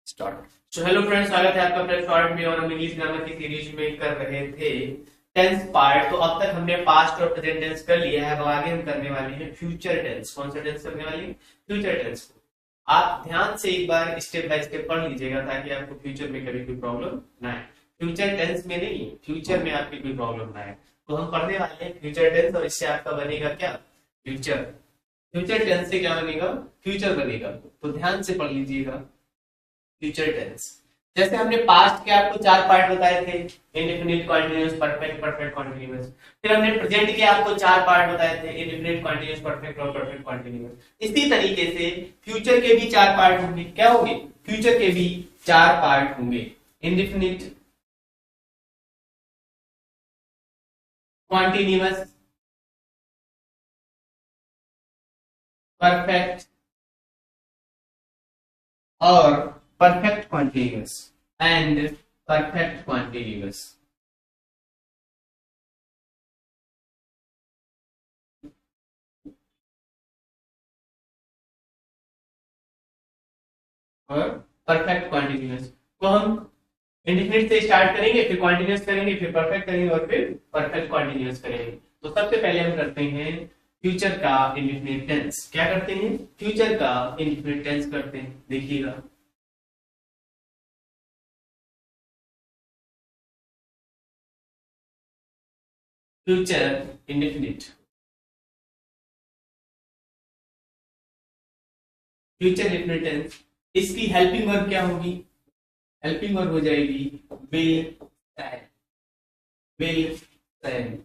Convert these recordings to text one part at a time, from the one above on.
Start. So hello friends, स्वागत है आपका फ्रेंड्स शॉर्ट में। और हम इंग्लिश ग्रामर की सीरीज में कर रहे थे टेंस पार्ट। तो अब तक हमने पास्ट और प्रेजेंट टेंस कर लिया है। अब आगे हम करने वाले हैं फ्यूचर टेंस। कौन सा टेंस करने वाले हैं? फ्यूचर टेंस को आप ध्यान से एक बार स्टेप बाय स्टेप पढ़ लीजिएगा ताकि आपको फ्यूचर में कभी कोई प्रॉब्लम ना आए। फ्यूचर टेंस में नहीं, फ्यूचर में आपकी कोई प्रॉब्लम ना आए। तो हम पढ़ने वाले हैं फ्यूचर टेंस और इससे आपका बनेगा क्या? फ्यूचर। फ्यूचर टेंस से क्या बनेगा? फ्यूचर बनेगा। तो ध्यान से पढ़ लीजिएगा फ्यूचर टेंस। जैसे हमने पास्ट के आपको 4 पार्ट बताए थे, indefinite, continuous, perfect, perfect continuous. फिर हमने प्रेजेंट के आपको 4 पार्ट बताए थे, इंडेफिनिट, कॉन्टिन्यूअस, परफेक्ट और परफेक्ट कॉन्टिन्यूअस। इसी तरीके से फ्यूचर के भी 4 पार्ट होंगे। क्या होंगे? फ्यूचर के भी 4 पार्ट होंगे, इंडेफिनिट, कॉन्टिन्यूअस, परफेक्ट और perfect continuous and perfect continuous. और परफेक्ट कॉन्टिन्यूअस को हम इंडेफिनिट से स्टार्ट करेंगे, फिर कॉन्टिन्यूअस करेंगे, फिर परफेक्ट करेंगे और फिर परफेक्ट कॉन्टिन्यूअस करेंगे। तो सबसे पहले हम करते हैं फ्यूचर का इंडेफिनिट टेंस। क्या करते हैं? फ्यूचर का इंडेफिनिट टेंस करते हैं। देखिएगा, future indefinite. Future indefinite tense, इसकी हेल्पिंग वर्ब क्या होगी? हेल्पिंग वर्ब हो जाएगी विल सेंड। Will send.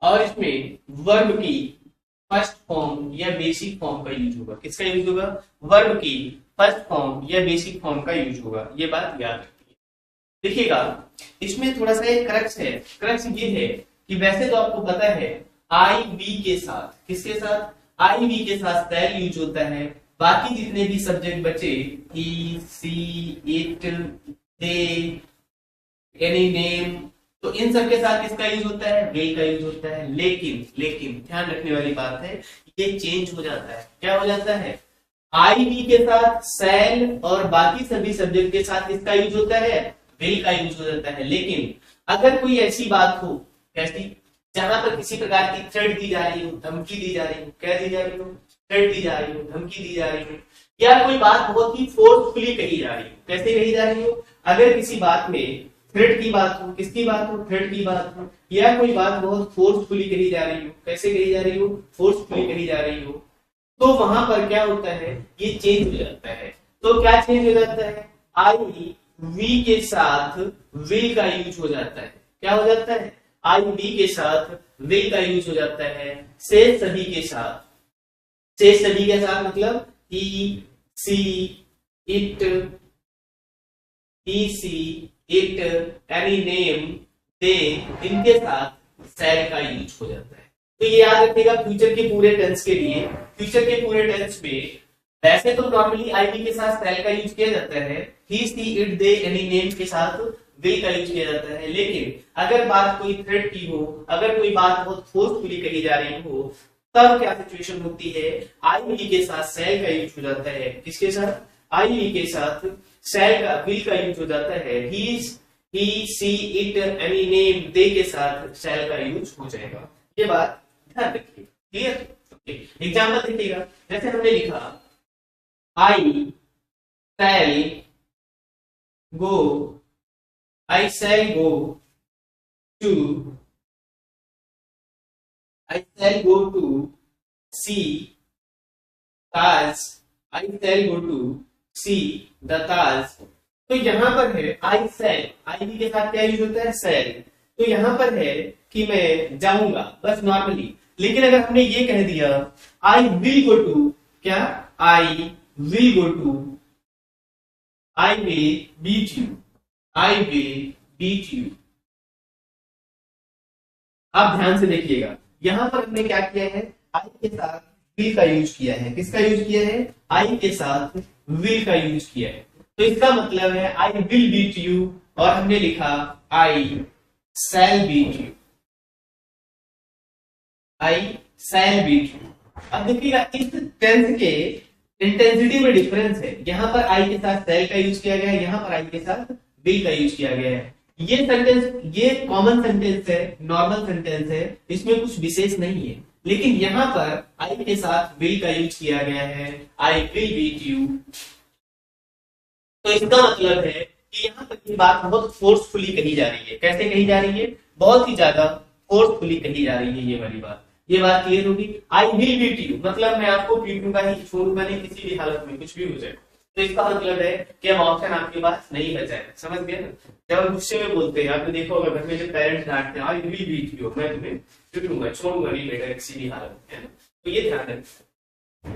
और इसमें वर्ब की फर्स्ट फॉर्म या बेसिक फॉर्म का यूज होगा। किसका यूज होगा? वर्ब की फर्स्ट फॉर्म या बेसिक फॉर्म का यूज होगा। ये बात याद रखिए। देखिएगा, इसमें थोड़ा सा एक क्रक्स है। क्रक्स ये है कि वैसे तो आपको पता है आई वी के साथ, किसके साथ? आई वी के साथ सेल यूज होता है। बाकी जितने भी सब्जेक्ट बचे, ही, she, it, they, any name, तो इन सब के साथ किसका यूज होता है? विल का यूज होता है। लेकिन लेकिन ध्यान रखने वाली बात है, ये चेंज हो जाता है। क्या हो जाता है? आई वी के साथ सेल और बाकी सभी सब्जेक्ट के साथ किसका यूज होता है? विल का यूज हो जाता है। लेकिन अगर कोई ऐसी बात हो, कैसी? जहां पर किसी प्रकार की थ्रेट दी जा रही हो, धमकी दी जा रही हो, क्या दी जा रही हो? थ्रेट दी जा रही हो, धमकी दी जा रही हो, या कोई बात बहुत ही फोर्सफुली कही जा रही हो। कैसे कही जा रही हो? अगर किसी बात में थ्रेट की बात हो, किसकी बात हो? थ्रेट की बात हो, या कोई बात बहुत फोर्सफुली कही जा रही हो। कैसे कही जा रही हो? फोर्सफुली कही जा रही हो। तो वहां पर क्या होता है? ये चेंज हो जाता है। तो क्या चेंज हो जाता है? आई वी के साथ विल का यूज हो जाता है। क्या हो जाता है? आई वी के साथ विल का यूज हो जाता है। से सभी के साथ, से सभी के साथ मतलब he, she, it, he, she, it, any name, they, इनके साथ सेल का यूज हो जाता है। तो ये याद रखिएगा फ्यूचर के पूरे टेंस के लिए। फ्यूचर के पूरे टेंस में वैसे तो नॉर्मली आई वी के साथ सेल का यूज किया जाता है। ही, she, it, they, any name के साथ विल का यूज किया जाता है। लेकिन अगर बात कोई थ्रेट की हो, अगर कोई बात बहुत फोर्सफुली कही जा रही हो, तब क्या सिचुएशन होती है? आई वी के साथ सेल का यूज हो जाता है। किसके साथ? आई वी के साथ सेल का, विल का यूज हो जाता है। ही, सी, इट, एनी नेम, दे के साथ सेल का यूज हो जाएगा। ये बात ध्यान रखिए। क्लियर? एग्जाम्पल देखिएगा, जैसे हमने लिखा I shall go, I shall go to, I shall go to see Taj, I shall go to see the Taj. तो यहां पर है आई शैल, आई वी के साथ क्या यूज होता है? शैल। तो यहां पर है कि मैं जाऊंगा, बस नॉर्मली। लेकिन अगर हमने ये कह दिया आई विल गो टू, क्या? I will go to, I will beat you, I will beat you. आप ध्यान से देखिएगा, यहां पर हमने क्या किया है? आई के साथ विल का यूज किया है। किसका यूज किया है? आई के साथ विल का यूज किया है। तो इसका मतलब है आई विल बीट यू, और हमने लिखा I shall beat you, I shall beat you. अब देखिएगा इस टेंस के इंटेंसिटी में डिफरेंस है, यहाँ पर आई के साथ सेल का यूज किया गया है, यहाँ पर आई के साथ विल का यूज किया गया है। ये सेंटेंस ये कॉमन सेंटेंस है, नॉर्मल सेंटेंस है, इसमें कुछ विशेष नहीं है। लेकिन यहाँ पर आई के साथ विल का यूज किया गया है, आई विल बीट यू। तो इसका मतलब है कि यहाँ पर ये बात बहुत फोर्सफुली कही जा रही है। कैसे कही जा रही है? बहुत ही ज्यादा फोर्सफुली कही जा रही है ये वाली बात। ये बात क्लियर होगी? आई विल बीट यू मतलब मैं आपको पीटूंगा ही, छोड़ूंगा नहीं किसी भी हालत में, कुछ भी हो जाए। तो इसका मतलब है कि अब ऑप्शन आपके पास नहीं बचा है। समझ गए ना? जब हम गुस्से में बोलते हैं, आपने देखा होगा घर में जब पेरेंट्स डांटते हैं, आई विल बीट यू, मैं तुम्हें पीटूंगा, छोड़ूंगा नहीं बेटा किसी भी हालत में, है ना? तो ये ध्यान रखना।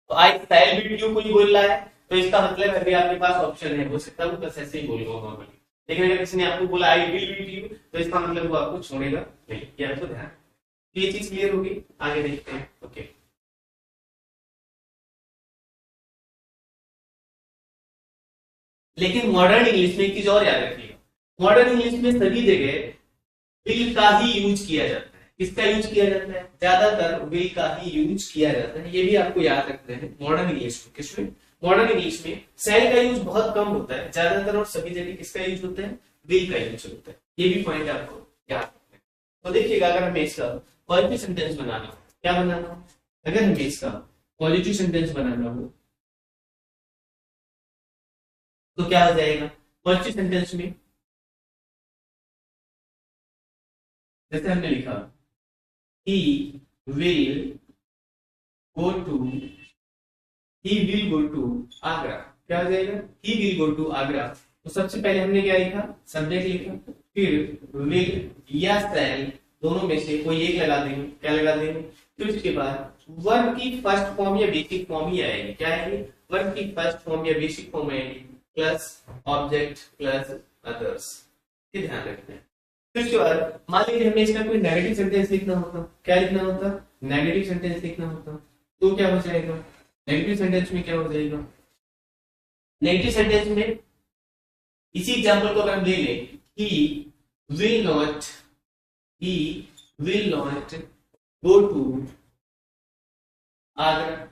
तो आई शैल बीट यू कोई बोल रहा है, तो इसका मतलब अभी आपके पास ऑप्शन है, हो सकता है बस ऐसे ही बोलेगा नॉर्मली। लेकिन अगर किसी ने आपको बोला आई विल बीट यू, तो इसका मतलब वो आपको छोड़ेगा नहीं। ये आपको ध्यान, तो ये चीज क्लियर होगी। आगे देखते हैं। ओके, लेकिन मॉडर्न इंग्लिश में एक चीज और याद रखिएगा, मॉडर्न इंग्लिश में सभी जगह विल का ही यूज किया जाता है। किसका यूज किया जाता है? ज्यादातर विल का ही यूज किया जाता है। ये भी आपको याद रखना है मॉडर्न इंग्लिश में। किसमें? मॉडर्न इंग्लिश में सेल का यूज बहुत कम होता है, ज्यादातर और सभी जगह किसका यूज होता है? विल का यूज होता है। ये भी पॉइंट आपको याद रखना है। तो देखिएगा, अगर हमें इसका पॉजिटिव सेंटेंस बनाना हो, क्या बनाना हो? अगर हमें इसका पॉजिटिव सेंटेंस बनाना हो तो क्या हो जाएगा? पॉजिटिव सेंटेंस में जैसे हमने लिखा he will go to he will go to Agra, क्या हो जाएगा? he will go to Agra. तो सबसे पहले हमने क्या लिखा? सब्जेक्ट लिखा, फिर will या shall दोनों में से कोई एक लगा देंगे। क्या लगा देंगे? फिर उसके बाद वर्ब की फर्स्ट फॉर्म या बेसिक फॉर्म ही आएगी। क्या आएगी? वर्ब की फर्स्ट फॉर्म या बेसिक फॉर्म आएगी, प्लस ऑब्जेक्ट प्लस अदर्स। ये ध्यान रखना है। फिर उसके बाद मान लीजिए हमें इसका कोई नेगेटिव सेंटेंस लिखना होता, क्या लिखना होता? नेगेटिव सेंटेंस लिखना होता। तो क्या हो जाएगा? नेगेटिव सेंटेंस में क्या हो जाएगा? नेगेटिव सेंटेंस में इसी एग्जांपल को अगर हम ले लें, he will not go to Agra,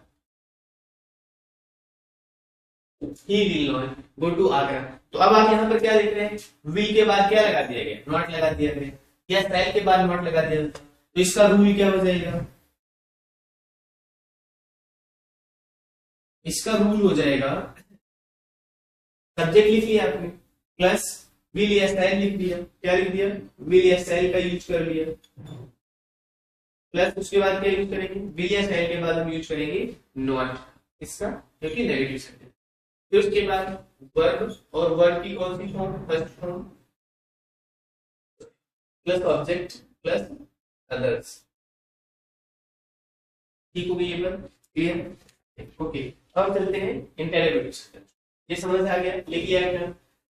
he will not go to Agra. तो अब आप यहाँ पर क्या लिख रहे हैं? will के बाद क्या लगा दिया गया? नॉट लगा दिया गया, या shall के बाद नॉट लगा दिया। तो इसका रूल क्या हो जाएगा? इसका रूल हो जाएगा, सब्जेक्ट लिख लिया आपने, प्लस will या shall लिख दिया। क्या लिख दिया? will या shall का यूज कर लिया, प्लस उसके बाद क्या यूज करेंगे? will या shall के बाद हम यूज करेंगे नॉट, इसका, क्योंकि नेगेटिव सेंटेंस। फिर उसके बाद वर्ब, और वर्ब की कौन सी form? First form, plus object plus others. ठीक हो गई ये बात? क्लियर? ओके, अब चलते हैं इंटेरोगेटिव सेंटेंस। ये समझ आ गया? लिख लिया आपने?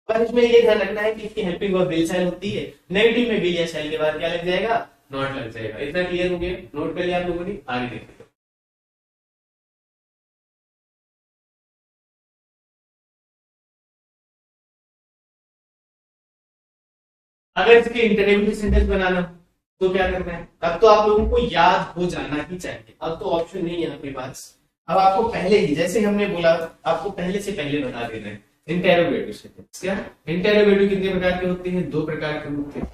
पर इसमें ये ध्यान रखना है कि इसकी हेल्पिंग वर्ब विल शैल होती है, नेगेटिव में विल या शैल के बाद क्या लग जाएगा? नॉट लग जाएगा। इतना क्लियर हो गया? नोट कर लिया आप लोगों ने? आगे देखते हैं। अगर इसके इंटरव्यू सेंटेंस बनाना हो तो क्या करना है? अब तो आप लोगों को याद हो जाना ही चाहिए, अब तो ऑप्शन नहीं है आपके पास। अब आपको पहले ही, जैसे हमने बोला, आपको पहले से पहले बता देना है इंटेरोगेटिव सेंटेंस। क्या इंटेरोगेटिव कितने प्रकार के होते हैं? 2 प्रकार के होते हैं।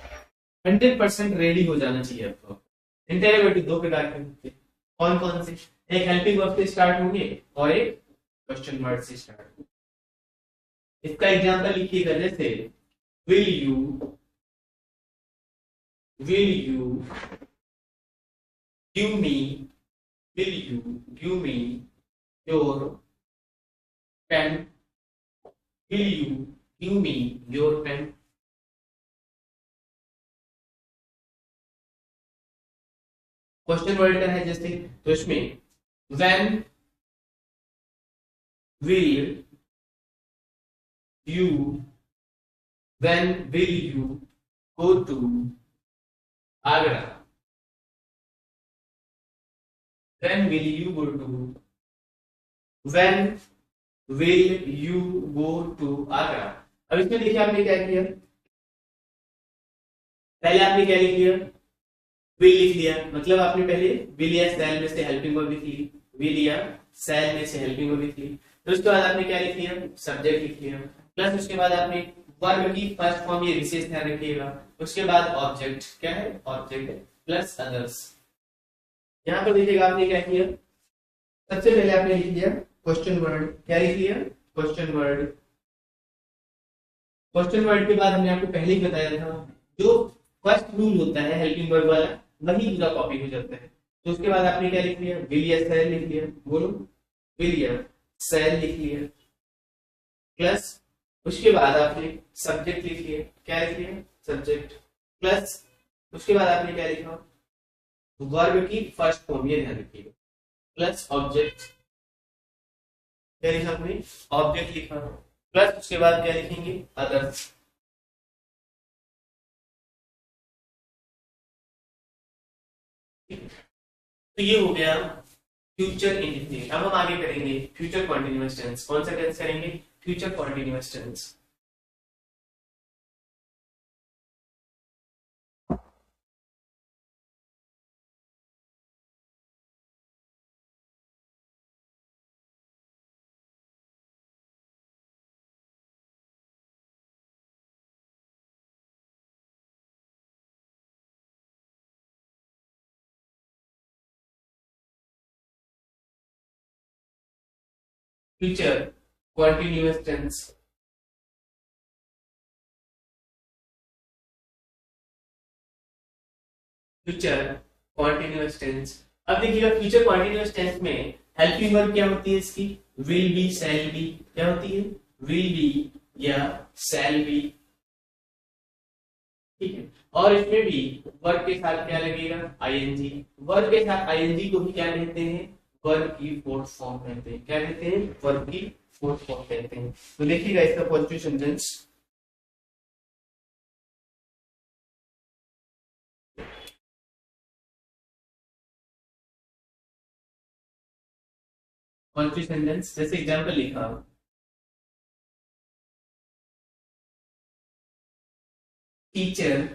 100% रेडी हो जाना चाहिए आपको। इंटेरोगेटिव 2 प्रकार के होते हैं। कौन कौन से? एक हेल्पिंग वर्ब से स्टार्ट होंगे और एक क्वेश्चन वर्ड से स्टार्ट होंगे। इसका एग्जांपल लिखिएगा, जैसे will you give me will you give me your pen? will you give me your pen? Question word का है जैसे, तो इसमें when will you go to Agra? when will you go to Agra? अब इसमें देखिए आपने क्या किया, पहले आपने क्या लिख लिया? विल लिख लिया, मतलब आपने पहले विल या शैल में से हेल्पिंग वर्ब लिख ली, विल या शैल में से हेल्पिंग वर्ब लिख ली, तो उसके बाद आपने क्या लिख लिया, सब्जेक्ट लिख लिया, प्लस उसके बाद आपने वर्ब की फर्स्ट फॉर्म, ये विशेष ध्यान रखिएगा, उसके बाद ऑब्जेक्ट, क्या है ऑब्जेक्ट प्लस अदर्स। यहाँ पर देखिएगा आपने क्या किया, सबसे पहले आपने लिख लिया क्वेश्चन वर्ड, क्या लिख लिया क्वेश्चन वर्ड। क्वेश्चन वर्ड के बाद हमने आपको पहले ही बताया था, जो फर्स्ट रूल होता है हेल्पिंग वर्ब वाला, वही पूरा कॉपी हो जाता है। तो उसके बाद आपने क्या लिख लिया, विल या शैल लिख लिया, बोलो विल या शैल लिख लिया, प्लस उसके बाद आपने सब्जेक्ट लिख लिया, क्या लिख लिया सब्जेक्ट, प्लस उसके बाद आपने क्या लिखा, वर्ब की फर्स्ट फॉर्म, ये ध्यान रखिएगा, प्लस ऑब्जेक्ट, क्या लिखा आपने ऑब्जेक्ट लिखा, प्लस उसके बाद क्या लिखेंगे अदर्स। तो ये हो गया फ्यूचर इंडेफिनिट। अब हम आगे करेंगे फ्यूचर कॉन्टिन्यूअस टेंस। कौन सा टेंस करेंगे, future continuous tense. Future continuous tense, future continuous tense. अब देखिएगा फ्यूचर कॉन्टिन्यूअस टेंस में हेल्पिंग वर्ब क्या होती है इसकी, विल बी शैल बी, क्या होती है विल बी या शैल बी, ठीक है। और इसमें भी वर्ब के साथ क्या लगेगा आईएनजी, वर्ब के साथ आईएनजी को भी क्या कहते हैं, वर्ब की फोर्थ फॉर्म कहते हैं, क्या कहते हैं वर्ब की फोर्थ फॉर्म कहते हैं। तो देखिएगा इसका पॉजिटिव सेंटेंस, पॉजिटिव सेंटेंस जैसे एग्जांपल लिखा, teacher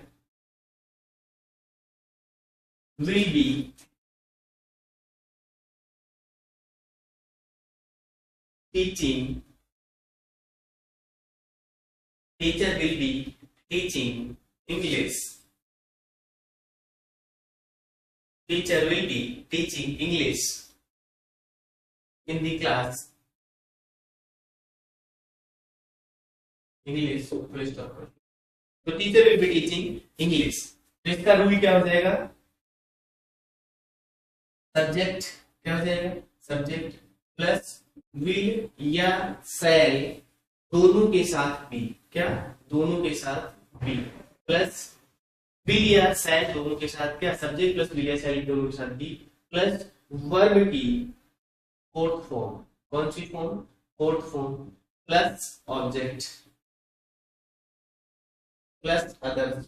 will be teaching, teacher will be teaching English, teacher will be teaching English in the class, English full stop। तो teacher will be teaching English, तो इसका रूल क्या हो जाएगा, subject, क्या हो जाएगा सब्जेक्ट प्लस विल या शैल दोनों के साथ बी, क्या दोनों के साथ बी, प्लस विल या शैल दोनों के साथ क्या सब्जेक्ट प्लस विल या शैल दोनों के साथ बी, प्लस वर्ब की फोर्थ फॉर्म, कौन सी form fourth form, plus object plus others.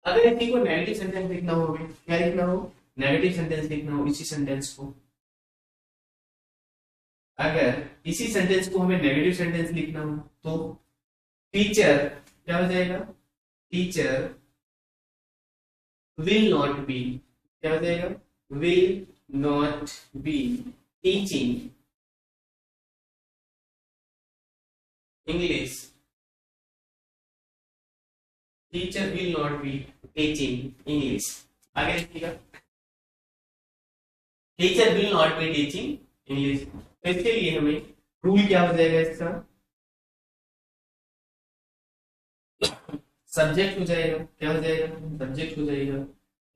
अगर इसी को नेगेटिव सेंटेंस लिखना हो, क्या लिखना हो नेगेटिव सेंटेंस लिखना हो, इसी सेंटेंस को, अगर इसी सेंटेंस को हमें नेगेटिव सेंटेंस लिखना हो तो टीचर क्या हो जाएगा, टीचर विल नॉट बी, क्या हो जाएगा will not be teaching English, teacher will not be teaching English. आगे देखिएगा teacher will not be teaching English, तो इसके लिए हमें रूल क्या हो जाएगा इसका, सब्जेक्ट हो जाएगा, क्या हो जाएगा सब्जेक्ट हो जाएगा,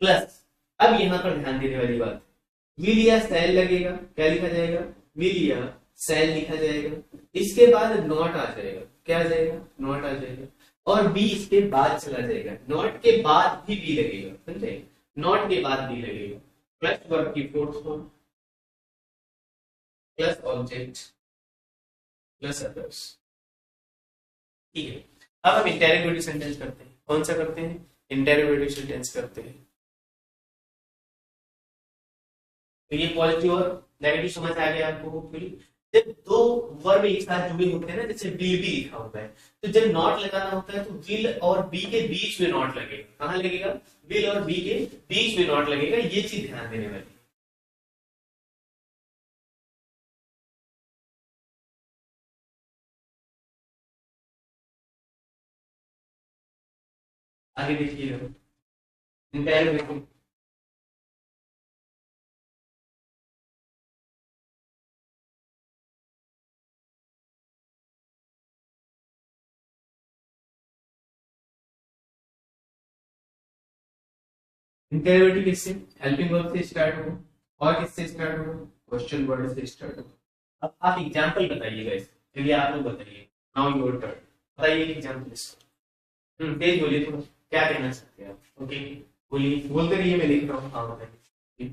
प्लस अब यहां पर ध्यान देने वाली बात, विल या शैल लगेगा, क्या लिखा जाएगा विल या शैल लिखा जाएगा, इसके बाद नॉट आ जाएगा, क्या आ जाएगा नॉट आ जाएगा, और बी इसके बाद चला जाएगा, नॉट के बाद भी बी लगेगा, समझे नॉट के बाद बी लगेगा, प्लस वर्ब की fourth form plus object plus others, ठीक है। अब हम इंटेरोगेटिव सेंटेंस करते हैं, कौन सा करते हैं इंटेरोगेटिव सेंटेंस करते हैं। तो ये पॉजिटिव और नेगेटिव समझ आ गया आपको होपफुली। जब दो वर्ब एक साथ जुड़े होते हैं ना, जैसे विल भी लिखा होता है, तो जब नॉट लगाना होता है तो विल और बी के बीच में नॉट लगेगा। कहाँ लगेगा? विल और बी के बीच में नॉट लगेगा। ये चीज ध्यान देने वाली। आगे देखिएगा, इंपेरिबिलिटी। इंपेरिबिलिटी किससे? हेल्पिंग वर्ब से स्टार्ट होगा। और किससे स्टार्ट होगा? क्वेश्चन वर्ड से स्टार्ट होगा। अब आप एग्जांपल बताइएगा इसके। चलिए आप लोग बताइए, नाउ योर टर्न। बताइए एग्जांपल इसका। तेज बोलिए थोड़ा, क्या कहना चाहते हैं आप? ओके, बोलिए, बोलते रहिए, मैं लिख रहा हूँ। हाँ बताइए।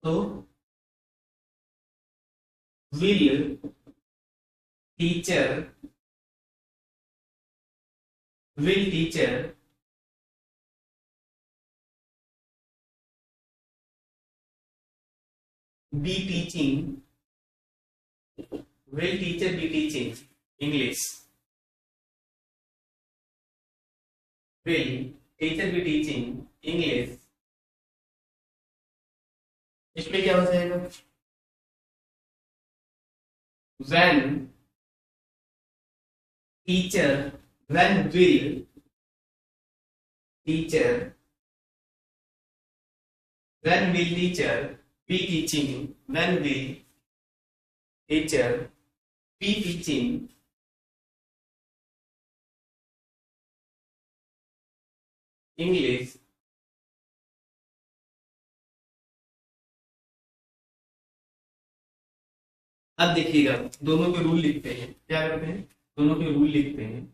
तो will teacher, will teacher be teaching, will teacher be teaching English? Will teacher be teaching English? इसमें क्या हो जाएगा? When teacher, when will teacher, when will teacher be teaching? When will teacher be teaching English? अब देखिएगा, दोनों के rule लिखते हैं। क्या करते हैं? दोनों के रूल लिखते हैं।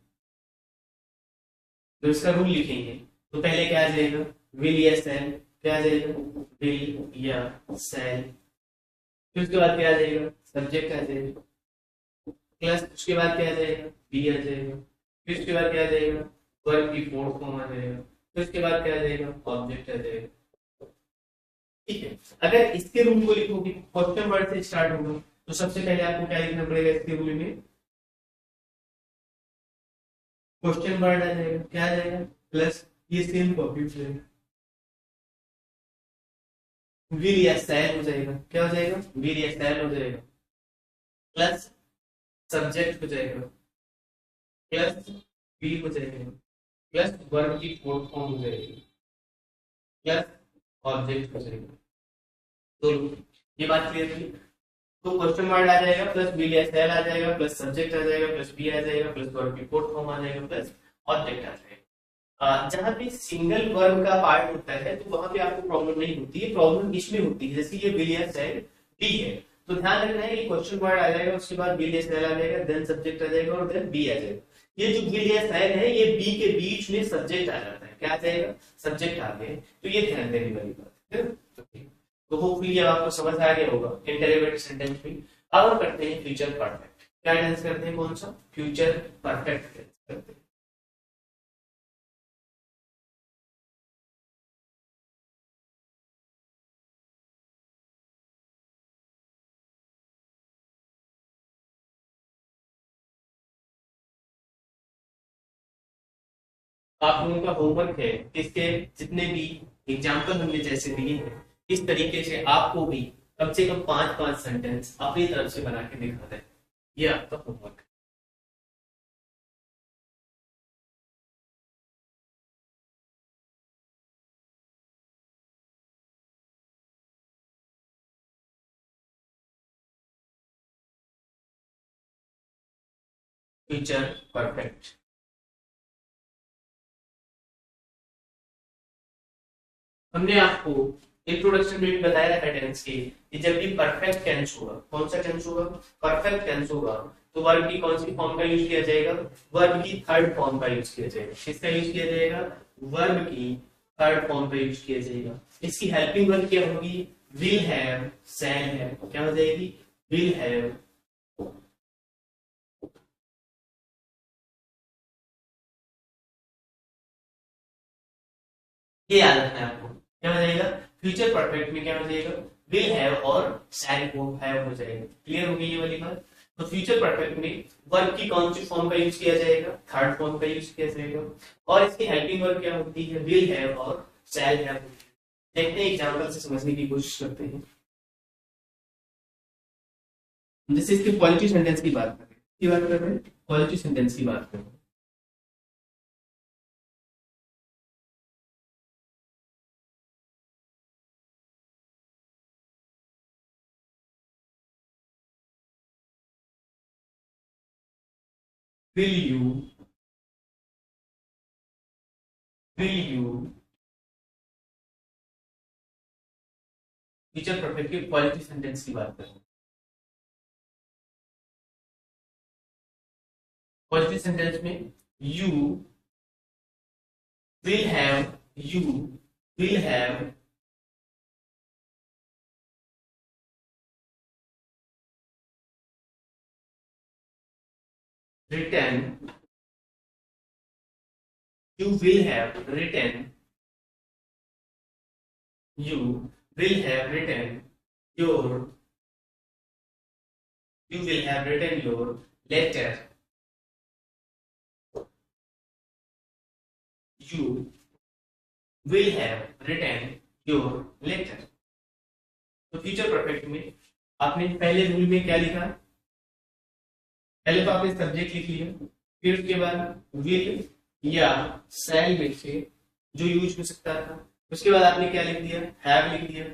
तो इसका रूल लिखेंगे तो पहले क्या आ जाएगा? विल या सेल। क्या आ जाएगा? विल या सेल। फिर उसके बाद क्या आ जाएगा? सब्जेक्ट आ जाएगा। प्लस उसके बाद क्या आ जाएगा? बी आ जाएगा। फिर उसके बाद क्या आ जाएगा? वर्ब की फोर्थ फॉर्म आ जाएगा। फिर उसके बाद क्या आ जाएगा? ऑब्जेक्ट आ जाएगा। ठीक है। अगर इसके रूल को लिखोगे, क्वेश्चन वर्ड से स्टार्ट होगा, तो सबसे पहले आपको क्या लिखना पड़ेगा इसके रूल में? क्वेश्चन वर्ड आ जाएगा। क्या आ जाएगा? प्लस ये सेम कॉपी हो जाएगा। विल या सेल हो जाएगा। क्या हो जाएगा? विल या सेल हो जाएगा। प्लस सब्जेक्ट हो जाएगा। प्लस बी हो जाएगा। प्लस वर्ब की फोर्थ फॉर्म हो जाएगी। प्लस ऑब्जेक्ट हो जाएगा। तो ये बात क्लियर थी। तो क्वेश्चन वर्ड आ जाएगा, प्लस विल या सेल आ जाएगा, प्लस सब्जेक्ट आ जाएगा, प्लस बी आ जाएगा, प्लस वर्ब की फोर्थ फॉर्म आ जाएगा, प्लस ऑब्जेक्ट आ जाएगा। जहां पे सिंगल वर्ब का पार्ट होता है तो वहां पे आपको प्रॉब्लम नहीं होती है। प्रॉब्लम इसमें होती है, जैसे ये विल या सेल बी है, तो ध्यान रखना है, ये क्वेश्चन वर्ड आ जाएगा, उसके बाद विल या सेल आ जाएगा, देन सब्जेक्ट आ जाएगा और देन बी आ जाएगा। ये जो विल या सेल है, ये बी के बीच में सब्जेक्ट आ जाता है। क्या आ जाएगा? सब्जेक्ट आ गए। तो ये ध्यान देने वाली बात है। तो होपफुली अब आपको समझ आ गया होगा इंटरोगेटिव सेंटेंस में। अब हम करते हैं फ्यूचर परफेक्ट। क्या टेंस करते हैं? कौन सा? फ्यूचर परफेक्ट टेंस करते हैं। आप लोगों का होमवर्क है, इसके जितने भी एग्जाम्पल हमने जैसे दिए हैं, इस तरीके से आपको भी कम से कम 5-5 सेंटेंस अपनी तरफ से बना के दिखाना है। ये आपका होमवर्क है। Future perfect. हमने आपको इंट्रोडक्शन में भी बताया था टेंस के, कि जब भी परफेक्ट टेंस होगा, कौन सा टेंस होगा? परफेक्ट टेंस होगा, तो वर्ब की कौन सी फॉर्म का यूज किया जाएगा? वर्ब की थर्ड फॉर्म का यूज किया जाएगा। किसका यूज किया जाएगा? वर्ब की थर्ड फॉर्म का यूज किया जाएगा। इसकी हेल्पिंग वर्ब क्या होगी? Will have, shall have. क्या हो जाएगी? विल हैव, ये याद रखना है आपको। क्या हो जाएगा? फ्यूचर परफेक्ट में क्या हो जाएगा? विल हैव और शैल हैव हो जाएगा। क्लियर हो गई ये वाली बात। तो फ्यूचर परफेक्ट में वर्ब की कौन सी फॉर्म का यूज किया जाएगा, थर्ड फॉर्म का यूज किया जाएगा। और इसकी हेल्पिंग वर्ब क्या होती है, विल हैव और शैल हैव होती है। देखते हैं एग्जांपल से समझने की कोशिश करते हैं। जैसे इसके पॉजिटिव सेंटेंस की बात कर रहे हैं, पॉजिटिव सेंटेंस की बात कर रहे हैं। will you फ्यूचर परफेक्ट के पॉजिटिव सेंटेंस की बात कर रहे हैं। पॉजिटिव सेंटेंस में you will have written you will have written your letter. You will have written your letter. तो फ्यूचर परफेक्ट में आपने पहले रूल में क्या लिखा, पहले तो आपने सब्जेक्ट लिख लिया, फिर उसके बाद विल या शैल में से जो यूज हो सकता था, उसके बाद आपने क्या लिख दिया, हैव लिख दिया।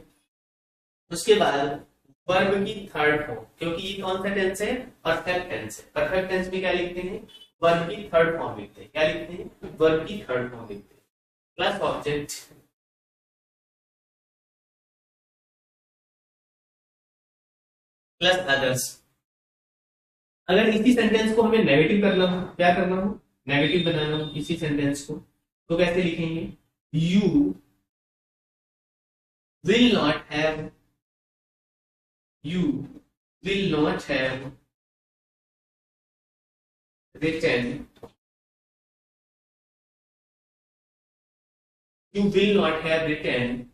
उसके बाद वर्ब की थर्ड फॉर्म, क्योंकि ये कौन सा टेंस है, परफेक्ट टेंस है। परफेक्ट टेंस में क्या लिखते हैं, वर्ब की थर्ड फॉर्म लिखते हैं। क्या लिखते हैं, वर्ब की थर्ड फॉर्म लिखते हैं, प्लस ऑब्जेक्ट प्लस अदर्स। अगर इसी सेंटेंस को हमें नेगेटिव करना हो, क्या करना हो, नेगेटिव बनाना हो इसी सेंटेंस को, तो कैसे लिखेंगे, you will not have written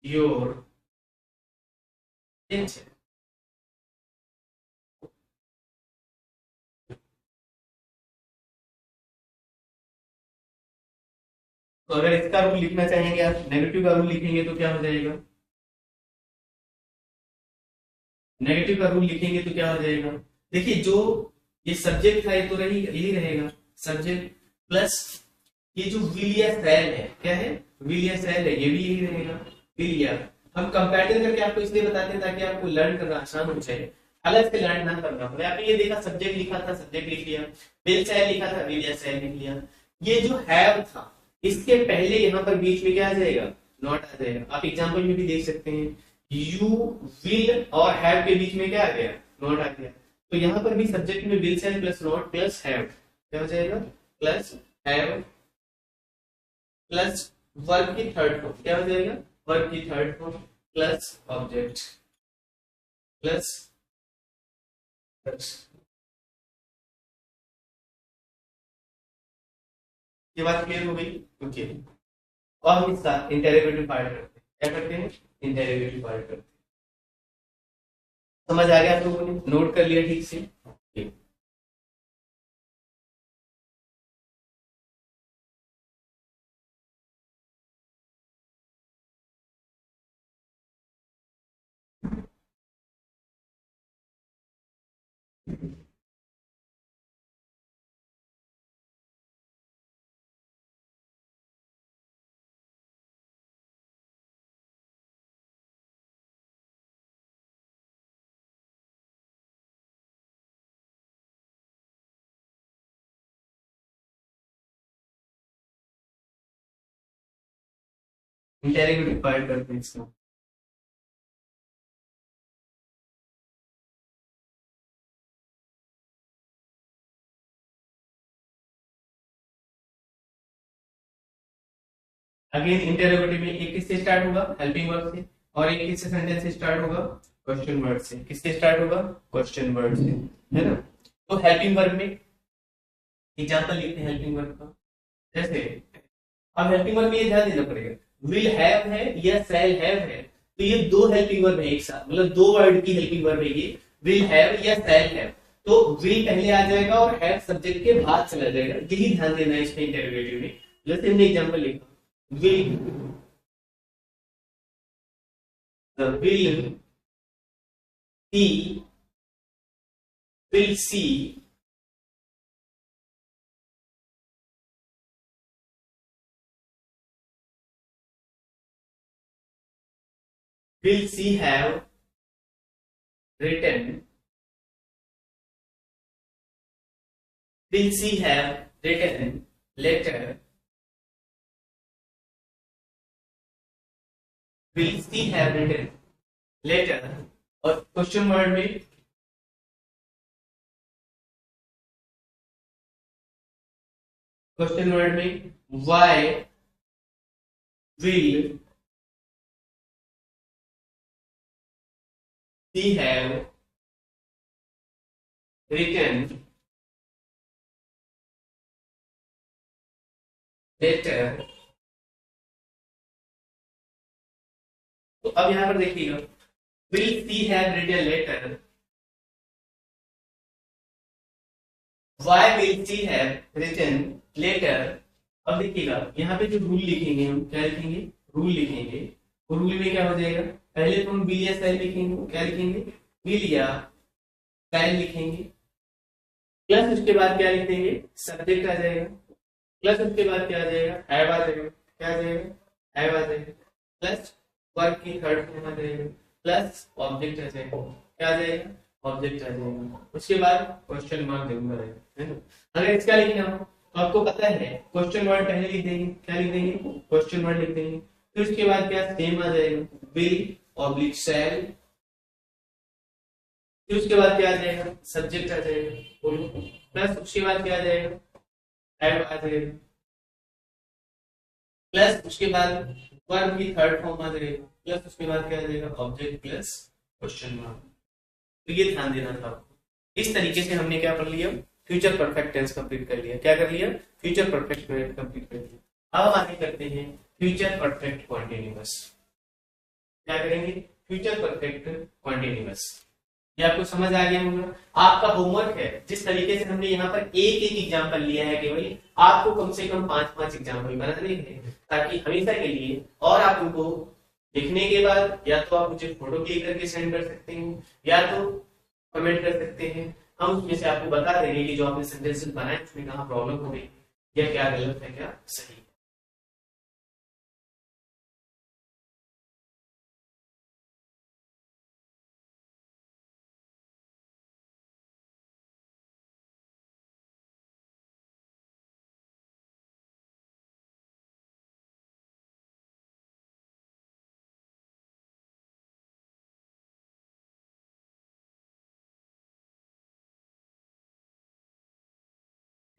your letter। तो अगर इसका रूल लिखना चाहेंगे आप, नेगेटिव का रूल लिखेंगे तो क्या हो जाएगा, नेगेटिव का रूल लिखेंगे तो क्या हो जाएगा, देखिए जो ये सब्जेक्ट था ये तो यही रहेगा, सब्जेक्ट प्लस ये जो विल या शैल है, क्या है, विल या शैल है, ये भी यही रहेगा, विल या। हम कंपैरिजन करके आपको इसलिए बताते हैं ताकि आपको लर्न करना आसान हो जाए, अलग से लर्न ना करना पड़े। आपने ये देखा सब्जेक्ट लिखा था, सब्जेक्ट लिख लिया, विल शैल लिखा था, विल या शैल लिख लिया। ये जो हैव था इसके पहले यहाँ पर बीच में क्या आ जाएगा, नॉट आ जाएगा। आप एग्जाम्पल में भी देख सकते हैं, यू विल और हैव के बीच में क्या आ गया, नॉट आ गया। तो यहाँ पर भी सब्जेक्ट में will shell plus not plus have, क्या हो जाएगा, प्लस हैव प्लस वर्ब की थर्ड फॉर्म, क्या हो जाएगा, वर्ब की third form plus object plus. ये बात क्लियर हो गई, ओके। और हम इसका इंटेरोगेटिव पार्ट करते हैं, क्या करते हैं, इंटेरोगेटिव पार्ट करते हैं। समझ आ गया आप लोगों ने, नोट कर लिया ठीक से, इंटेरोगेटिव पार्ट करते हैं इसका। अगेन इंटेरोगेटिव में एक किससे स्टार्ट होगा, हेल्पिंग वर्ब से, और एक किससे सेंटेंस से स्टार्ट होगा, क्वेश्चन वर्ड से। किससे स्टार्ट होगा, क्वेश्चन वर्ड से, है ना। तो हेल्पिंग वर्ब में एग्जांपल लिखते हैं हेल्पिंग वर्ब का। जैसे अब हेल्पिंग वर्ब में ये ध्यान देना पड़ेगा, विल हैव है या शैल हैव है, तो ये दो हेल्पिंग वर्ब है एक साथ, मतलब दो वर्ड की हेल्पिंग वर्ब है ये, विल हैव या शैल हैव। तो विल पहले आ जाएगा और हैव सब्जेक्ट के बाद चला जाएगा, यही ध्यान देना है इसमें इंटरोगेटिव में। जैसे हमने एग्जांपल लिखा, will will see, will see will she have written, will she have written letter, will she have written letter, और क्वेश्चन वर्ड में why will she have written letter। तो अब यहां पर देखिएगा, will she have written letter, why will she have written letter। अब देखिएगा यहाँ पे जो रूल लिखेंगे हम, क्या लिखेंगे, रूल लिखेंगे। और रूल में क्या हो जाएगा, पहले तो हम विल या शैल लिखेंगे, क्या लिखेंगे, विल या शैल लिखेंगे, प्लस उसके बाद क्या लिखेंगे, सब्जेक्ट आ जाएगा, प्लस उसके बाद क्या आ जाएगा, हैव आ जाएगा, क्या आ जाएगा, हैव आ जाएगा, प्लस वर्ब की थर्ड फॉर्म आ जाएगा, प्लस ऑब्जेक्ट आ जाएगा, क्या आ जाएगा, ऑब्जेक्ट आ जाएगा। उसके बाद क्वेश्चन मार्क जरूर रहेगा, है ना। अगर इसका लिखेंगे हम, तो आपको पता है क्वेश्चन वर्ड पहले लिख देंगे, क्या लिख देंगे, क्वेश्चन वर्ड लिख देंगे, फिर उसके बाद क्या सेम आ जाएगा, विल ऑब्लिक शैल, फिर उसके बाद क्या आ जाएगा, सब्जेक्ट आ जाएगा, बोलो, प्लस उसके बाद क्या आ जाएगा, हैव आ जाएगा, प्लस उसके बाद वर्ब की थर्ड फॉर्म आ जाएगा, प्लस उसके बाद क्या आ जाएगा, ऑब्जेक्ट प्लस क्वेश्चन मार्क। तो ये ध्यान देना था आपको। इस तरीके से हमने क्या कर लिया, फ्यूचर परफेक्ट टेंस कंप्लीट कर लिया। क्या कर लिया, फ्यूचर परफेक्ट कंप्लीट कर लिया। अब आगे करते हैं फ्यूचर परफेक्ट कॉन्टिन्यूअस। क्या करेंगे, फ्यूचर परफेक्ट कॉन्टिन्यूअस। ये आपको समझ आ गया होगा। आपका होमवर्क है, जिस तरीके से हमने यहाँ पर एक एक एग्जाम्पल लिया है, केवल आपको कम से कम 5-5 एग्जाम्पल बनाने हैं, ताकि हमेशा के लिए, और आप उनको लिखने के बाद या तो आप मुझे फोटो क्लिक करके सेंड कर सकते हैं, या तो कमेंट कर सकते हैं। हम उसमें से आपको बता देंगे कि जो आपने सेंटेंसेस बनाए उसमें कहाँ प्रॉब्लम हो गई, या क्या गलत है, क्या सही है।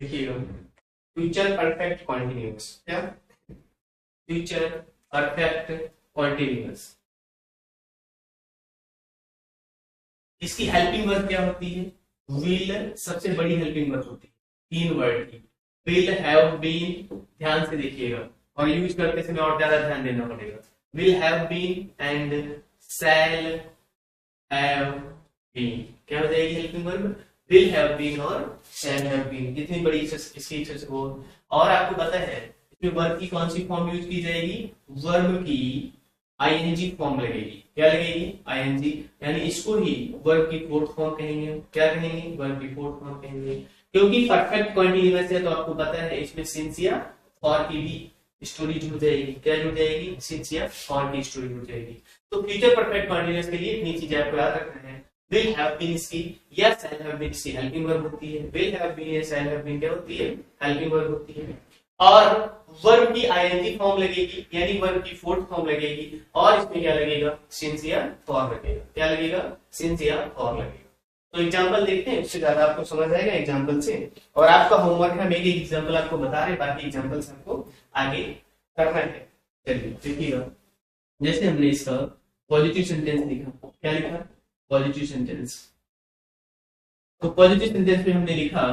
देखिएगा, फ्यूचर परफेक्ट कॉन्टिन्यूअस, क्या, फ्यूचर परफेक्ट कॉन्टिन्यूअस, इसकी हेल्पिंग वर्ब क्या होती है, विल सबसे बड़ी हेल्पिंग वर्ब होती है 3 वर्ड की। विल हैव बीन, ध्यान से देखिएगा, और यूज करते समय और ज्यादा ध्यान देना पड़ेगा। Will have been and shall have been, क्या हो जाएगी helping verb, will have been और शैल हैव बीन। इतनी बड़ी इसकी हो। और आपको पता है इसमें वर्ब की कौन सी फॉर्म यूज की जाएगी, वर्ब की आईएनजी फॉर्म लगेगी। क्या लगेगी, आईएनजी, यानी इसको ही वर्ब की फोर्थ फॉर्म कहेंगे। क्या कहेंगे, वर्ब की फोर्थ फॉर्म कहेंगे। क्योंकि परफेक्ट कॉन्टिन्यूअस है तो आपको पता है इसमें सिंस या फॉर की भी स्टोरी जुड़ जाएगी। क्या जुड़ जाएगी, सिंस या फॉर की स्टोरी जुड़ जाएगी। तो फ्यूचर परफेक्ट कॉन्टिन्यूअस के लिए इतनी चीजें आपको याद रखना है। विल हैव बीन इसकी या शैल हैव बीन इसकी हेल्पिंग वर्ब होती है। विल हैव बीन या शैल हैव बीन क्या होती है, हेल्पिंग वर्ब होती है। और वर्ब की आईएनजी फॉर्म लगेगी, यानी वर्ब की फोर्थ फॉर्म लगेगी, और इसमें क्या लगेगा, सिंस या फॉर लगेगा। क्या लगेगा, सिंस या फॉर लगेगा। तो एग्जांपल देखते हैं, उससे ज्यादा आपको समझ आएगा एग्जांपल से। और आपका होमवर्क है, मेरी एग्जांपल आपको बता रहे, बाकी एग्जांपल्स आपको आगे करना है। चलिए देखिएगा, जैसे हमने इसका पॉजिटिव सेंटेंस लिखा, क्या लिखा, पॉजिटिव सेंटेंस। तो पॉजिटिव सेंटेंस में हमने लिखा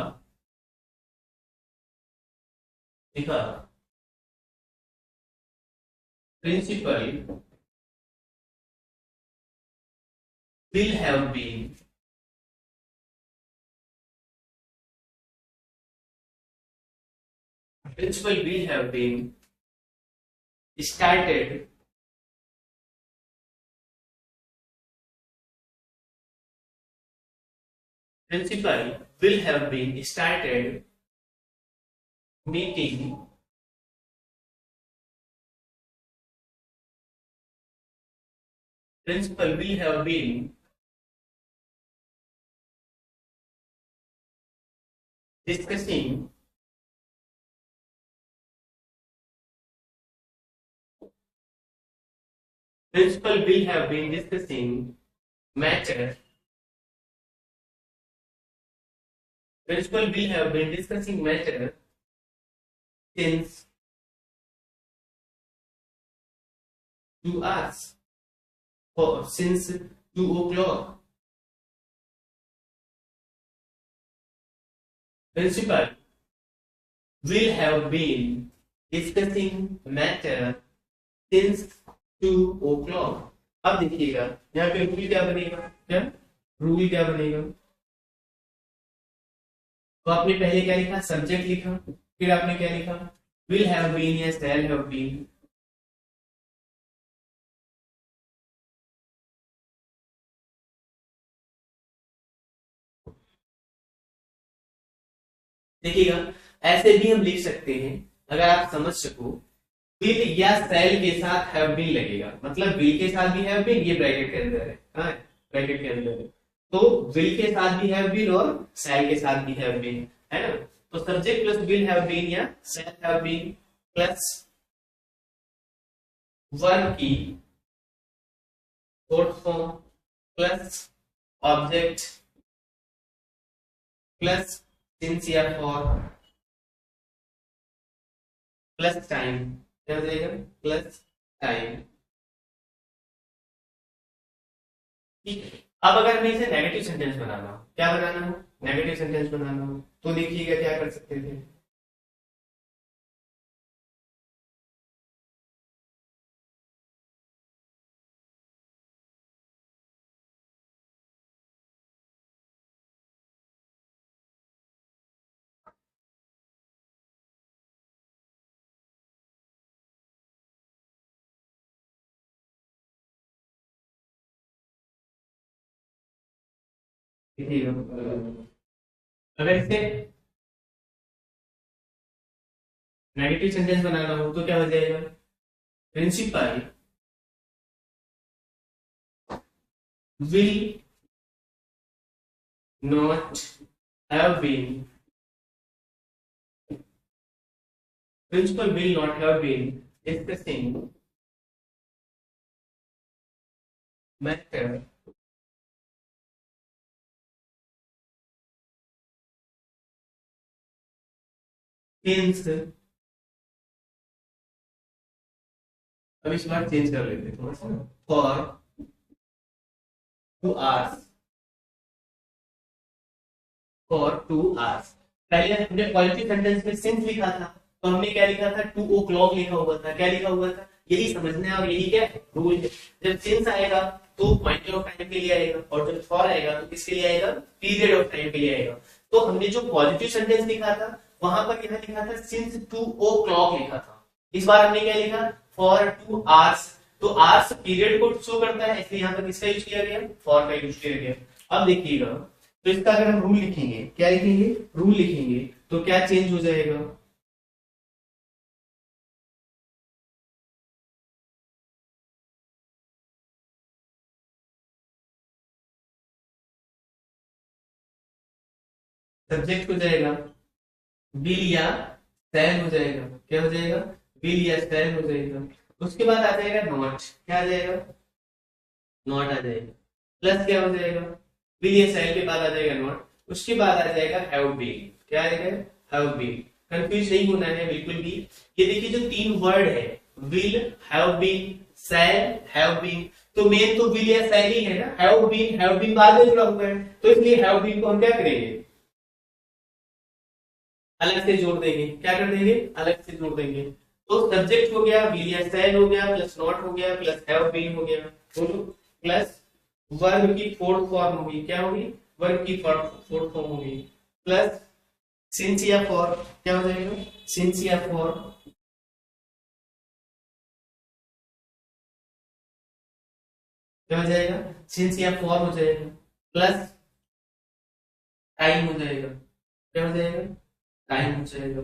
principal will have been, principal will have been started principal will have been started meeting principal will have been discussing principal will have been discussing matter principal will have been discussing matter since 2 hours or since 2 o'clock. Principal will have been discussing matter since 2 o'clock. अब देखिएगा यहाँ पे rule क्या बनेगा, क्या rule क्या बनेगा, तो आपने पहले क्या लिखा, सब्जेक्ट लिखा, फिर आपने क्या लिखा, विल हैव बीन या शैल हैव बीन, देखिएगा ऐसे भी हम लिख सकते हैं अगर आप समझ सको, विल या शैल के साथ हैव बीन लगेगा, मतलब विल के साथ भी हैव बीन, ये ब्रैकेट के अंदर है, हाँ ब्रैकेट के अंदर है, तो विल के साथ भी हैव बीन और शैल के साथ भी हैव बीन, है ना, तो subject plus will have been या shall have been plus verb की short form plus object plus since या फॉर प्लस टाइम, क्या हो जाएगा, प्लस टाइम। ठीक है, अब अगर मैं इसे नेगेटिव सेंटेंस बनाना हो, क्या बनाना हो, नेगेटिव सेंटेंस बनाना हो, तो देखिएगा क्या कर सकते थे, देखिएगा अगर इसे नेगेटिव सेंटेंस बनाना हो तो क्या हो जाएगा, principal will not have been principal will not have been discussing matter since, अब इस बार चेंज कर लेते थोड़ा सा, फॉर 2 hours, फॉर 2 hours। पहले हमने पॉजिटिव सेंटेंस में सिंस लिखा था, तो हमने क्या लिखा था, 2 o'clock लिखा हुआ था, क्या लिखा हुआ था, यही समझना है और यही क्या है रूल है। जब सिंस आएगा तो पॉइंटर ऑफ टाइम के लिए आएगा, और जब फॉर आएगा तो किसके लिए आएगा, पीरियड ऑफ टाइम के लिए आएगा। तो हमने जो पॉजिटिव सेंटेंस लिखा था वहां पर क्या लिखा था, सिंस 2 o'clock लिखा था, इस बार हमने क्या लिखा, फॉर 2 hours, तो आवर्स पीरियड को शो करता है, इसलिए यहाँ पर किसका यूज किया गया, फॉर का यूज किया गया। अब देखिएगा तो इसका अगर हम रूल लिखेंगे, क्या लिखेंगे, रूल लिखेंगे, तो क्या चेंज हो जाएगा, सब्जेक्ट हो जाएगा विल या शैल हो जाएगा, क्या हो जाएगा, विल या शैल हो जाएगा। उसके बाद आ जाएगा नॉट, क्या आ जाएगा, नॉट आ जाएगा, प्लस क्या हो जाएगा, विल या शैल के बाद आ जाएगा नॉट, उसके बाद आ जाएगा हैव बीन, क्या आएगा, हैव बीन। कंफ्यूज नहीं होना है बिल्कुल भी। ये देखिए जो 3 वर्ड है, will, have been, shall, have been, तो मेन तो विल या शैल ही है ना, हैव बीन बाद में जुड़ा हुआ है, तो इसलिए हैव बीन को हम क्या करेंगे, अलग से जोड़ देंगे, क्या कर देंगे, अलग से जोड़ देंगे। तो सब्जेक्ट हो गया विल या शैल हो गया, प्लस नॉट हो गया, प्लस हैव बीन हो गया, प्लस वर्ब की फोर्थ फॉर्म होगी, क्या होगी, वर्ब की फोर्थ फॉर्म होगी, प्लस सिंस या फॉर, क्या हो जाएगा, सिंस या फॉर, क्या हो जाएगा, सिंस या फॉर हो जाएगा, प्लस टाइम हो जाएगा, क्या हो जाएगा, टाइम हो जाएगा।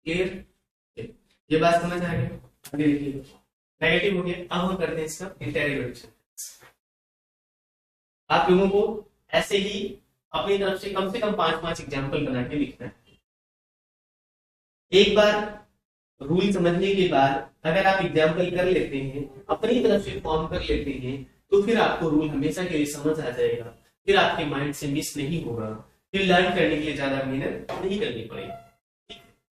क्लियर, ये बात समझ आ गई। आगे देखिए, नेगेटिव हो गया, अब हम करते हैं इसका इंटेरोगेशन। आप लोगों को ऐसे ही अपनी तरफ से कम 5-5 एग्जाम्पल बना के लिखना है। एक बार रूल समझने के बाद अगर आप एग्जाम्पल कर लेते हैं, अपनी तरफ से फॉर्म कर लेते हैं, तो फिर आपको रूल हमेशा के लिए समझ आ जाएगा, फिर आपके माइंड से मिस नहीं होगा, फिर लर्न करने के लिए ज्यादा मेहनत नहीं करनी पड़ेगी।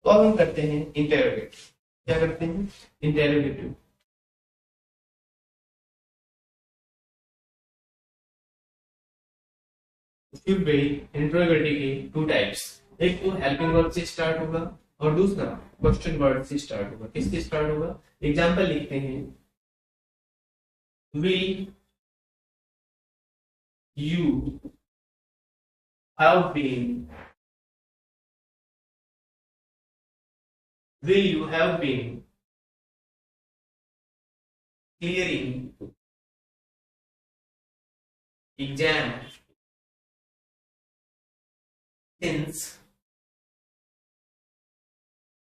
तो अब हम करते हैं इंटेरोगेटिव। क्या करते हैं, इंटेरोगेटिव। इंटेरोगेटिव के टू टाइप्स, एक तो हेल्पिंग वर्ब से स्टार्ट होगा और दूसरा क्वेश्चन वर्ड से स्टार्ट होगा। किससे स्टार्ट होगा, एग्जाम्पल लिखते हैं, will you have been, will you have been clearing exam since,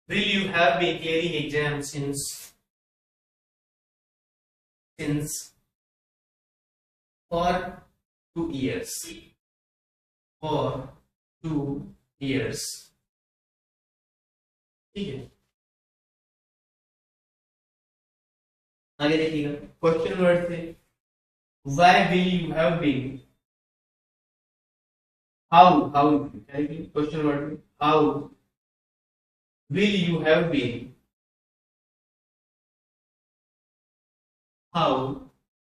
will you have been clearing exam since for 2 years, for 2 years। ठीक है, आगे देखिएगा क्वेश्चन वर्ड से, why will you have been, how question word में, how will you have been, how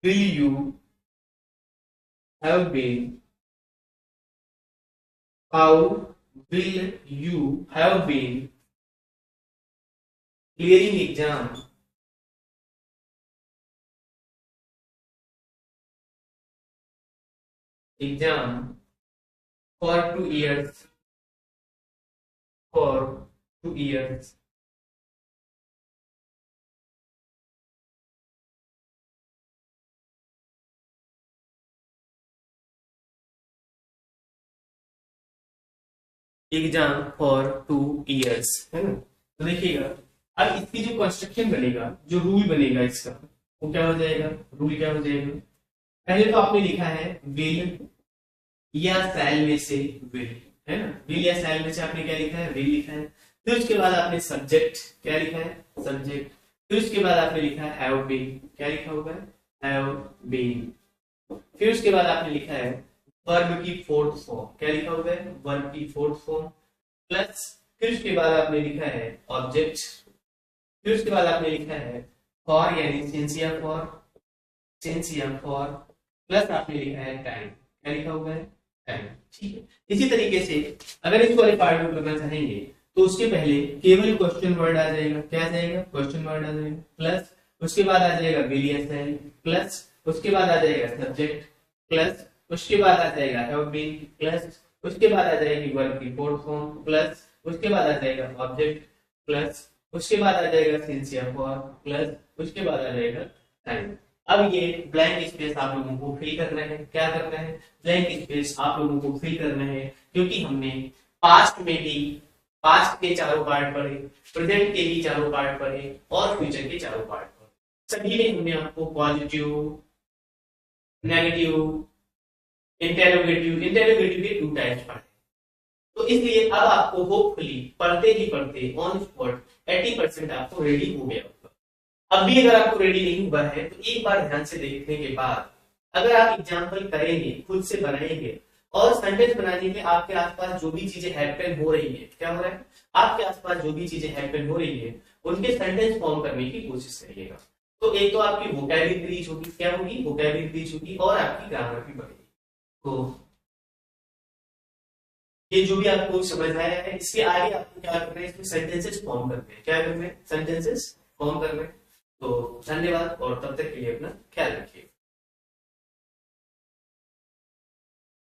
will you have been, how will you have been clearing exam for 2 years, for 2 years। Exam for 2 years, है ना। तो देखिएगा अब इसकी जो construction बनेगा, जो रूल बनेगा इसका, वो क्या हो जाएगा, रूल क्या हो जाएगा, पहले तो आपने लिखा है विल या सैल में से विल, है ना, विल या सैल में से आपने क्या लिखा है, विल लिखा है। फिर उसके बाद आपने सब्जेक्ट क्या लिखा है, सब्जेक्ट। फिर उसके बाद आपने लिखा है हैव बीन, क्या लिखा होगा, हैव बीन। फिर उसके बाद आपने लिखा है वर्ब की फोर्थ फॉर्म, क्या लिखा होगा, वर्ब की फोर्थ फॉर्म, प्लस फिर उसके बाद आपने लिखा है ऑब्जेक्ट। फिर उसके बाद आपने लिखा है फॉर यानी सिंस या फॉर, प्लस आपने लिखा है टाइम, क्या लिखा होगा, टाइम। ठीक है, इसी तरीके से अगर इसको पार्ट में करना चाहेंगे तो उसके पहले केवल क्वेश्चन वर्ड आ जाएगा, क्या आ जाएगा, क्वेश्चन वर्ड आ जाएगा, प्लस उसके बाद आ जाएगा विल या सैल, प्लस उसके बाद आ जाएगा सब्जेक्ट, प्लस उसके बाद आ जाएगा हैव बीन, प्लस उसके बाद आ जाएगी वर्ब की फोर्थ फॉर्म, प्लस उसके बाद आ जाएगा ऑब्जेक्ट, प्लस उसके बाद आ जाएगा सिंस या फॉर, प्लस उसके बाद आ जाएगा टाइम। अब ये ब्लैंक स्पेस आप लोगों को फिल करना है, क्या करना है, ब्लैंक स्पेस आप लोगों को फिल करना है, क्योंकि हमने पास्ट में भी पास्ट के चारों पार्ट पढ़े, प्रेजेंट के भी चारों पार्ट पढ़े और फ्यूचर के चारों पार्ट पढ़े। सभी में हमने आपको पॉजिटिव, नेगेटिव, इंटेरोगेटिव के 2 टाइप्स पढ़े। तो इसलिए अब आपको होपफुली पढ़ते ही पढ़ते ऑन स्पॉट 80% आपको रेडी हो गया होगा। अब भी अगर आपको रेडी नहीं हुआ है तो एक बार ध्यान से देखने के बाद अगर आप एग्जाम्पल करेंगे, खुद से बनाएंगे और सेंटेंस बनाने में आपके आसपास जो भी चीजें हैपन हो रही है, क्या हो रहा है, आपके आसपास जो भी चीजें हैपन हो रही है उनके सेंटेंस फॉर्म करने की कोशिश करिएगा। तो एक तो आपकी वोकैबुलरी इंक्रीज होगी, क्या होगी, वोकैबुलरी इंक्रीज होगी और आपकी ग्रामर भी बढ़ेगी। तो ये जो भी आपको समझ आया है, इसके आगे आपको क्या करना है, इसमें सेंटेंसेस फॉर्म करने हैं, क्या करना है, सेंटेंसेस फॉर्म करना है। तो धन्यवाद और तब तक के लिए अपना ख्याल रखिए।